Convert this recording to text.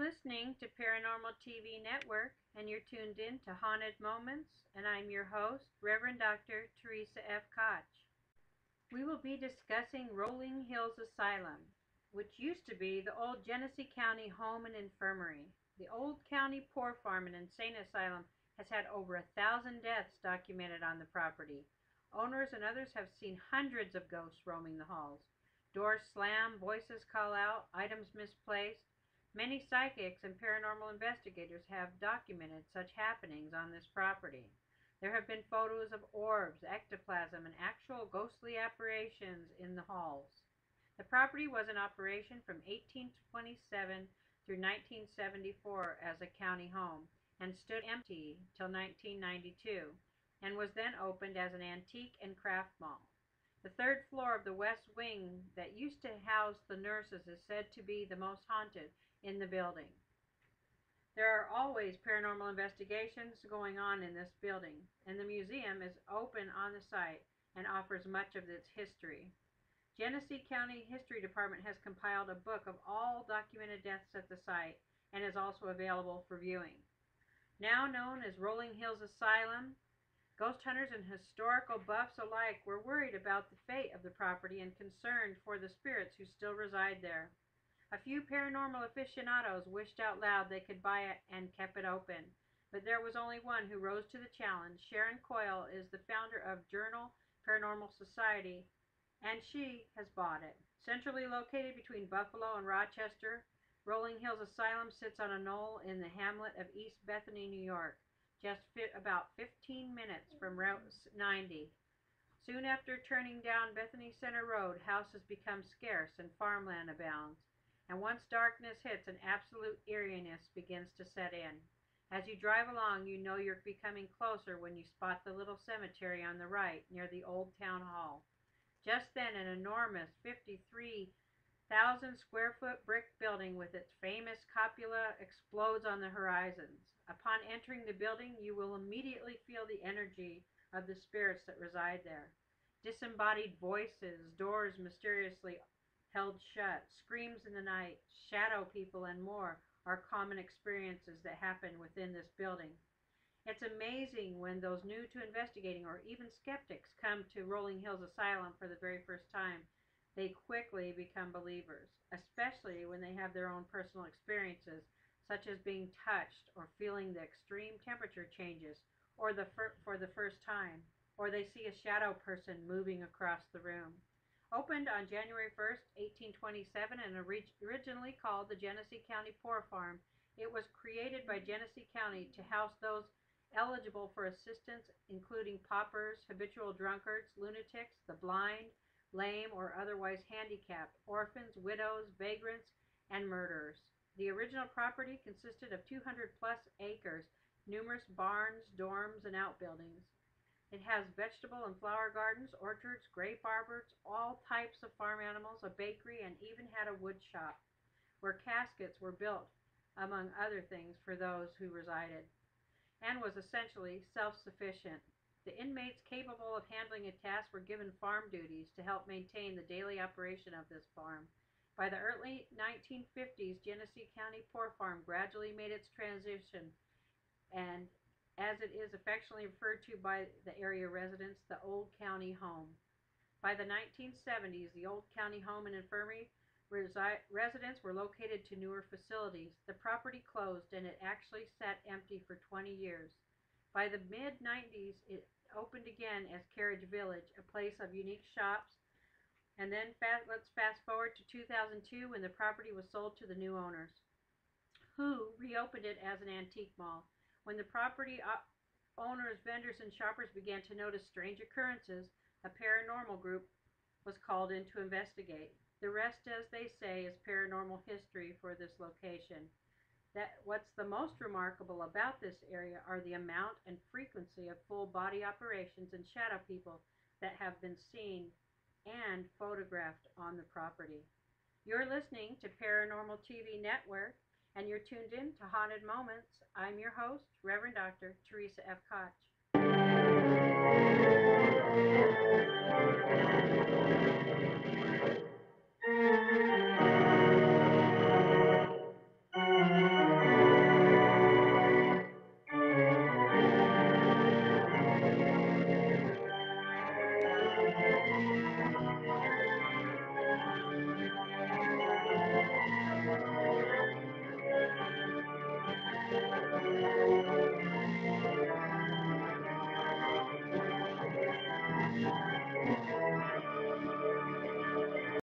listening to Paranormal TV Network, and you're tuned in to Haunted Moments, and I'm your host, Reverend Dr. Theresa F. Koch. We will be discussing Rolling Hills Asylum, which used to be the old Genesee County Home and Infirmary. The old county poor farm and insane asylum has had over 1,000 deaths documented on the property. Owners and others have seen hundreds of ghosts roaming the halls. Doors slam, voices call out, items misplaced. Many psychics and paranormal investigators have documented such happenings on this property. There have been photos of orbs, ectoplasm, and actual ghostly apparitions in the halls. The property was in operation from 1827 through 1974 as a county home and stood empty till 1992 and was then opened as an antique and craft mall. The third floor of the west wing that used to house the nurses is said to be the most haunted in the building. There are always paranormal investigations going on in this building, and the museum is open on the site and offers much of its history. Genesee County History Department has compiled a book of all documented deaths at the site and is also available for viewing. Now known as Rolling Hills Asylum, ghost hunters and historical buffs alike were worried about the fate of the property and concerned for the spirits who still reside there. A few paranormal aficionados wished out loud they could buy it and kept it open, but there was only one who rose to the challenge. Sharon Coyle is the founder of Journal Paranormal Society, and she has bought it. Centrally located between Buffalo and Rochester, Rolling Hills Asylum sits on a knoll in the hamlet of East Bethany, New York, just about 15 minutes from Route 90. Soon after turning down Bethany Center Road, houses become scarce and farmland abounds. And once darkness hits, an absolute eeriness begins to set in. As you drive along, you know you're becoming closer when you spot the little cemetery on the right near the old town hall. Just then, an enormous 53,000 square foot brick building with its famous cupola explodes on the horizons. Upon entering the building, you will immediately feel the energy of the spirits that reside there. Disembodied voices, doors mysteriously held shut, screams in the night, shadow people, and more are common experiences that happen within this building. It's amazing when those new to investigating or even skeptics come to Rolling Hills Asylum for the very first time. They quickly become believers, especially when they have their own personal experiences, such as being touched or feeling the extreme temperature changes or for the first time, or they see a shadow person moving across the room. Opened on January 1st, 1827, and originally called the Genesee County Poor Farm, it was created by Genesee County to house those eligible for assistance, including paupers, habitual drunkards, lunatics, the blind, lame, or otherwise handicapped, orphans, widows, vagrants, and murderers. The original property consisted of 200-plus acres, numerous barns, dorms, and outbuildings. It has vegetable and flower gardens, orchards, grape arbors, all types of farm animals, a bakery, and even had a wood shop, where caskets were built, among other things, for those who resided, and was essentially self-sufficient. The inmates capable of handling a task were given farm duties to help maintain the daily operation of this farm. By the early 1950s, Genesee County Poor Farm gradually made its transition, and as it is affectionately referred to by the area residents, the Old County Home. By the 1970s, the Old County Home and Infirmary residents were located to newer facilities. The property closed, and it actually sat empty for 20 years. By the mid-90s, it opened again as Carriage Village, a place of unique shops. And then let's fast forward to 2002, when the property was sold to the new owners, who reopened it as an antique mall. When the property owners, vendors, and shoppers began to notice strange occurrences, a paranormal group was called in to investigate. The rest, as they say, is paranormal history for this location. What's the most remarkable about this area are the amount and frequency of full body operations and shadow people that have been seen and photographed on the property. You're listening to Paranormal TV Network, and you're tuned in to Haunted Moments. I'm your host, Reverend Dr. Theresa F. Koch.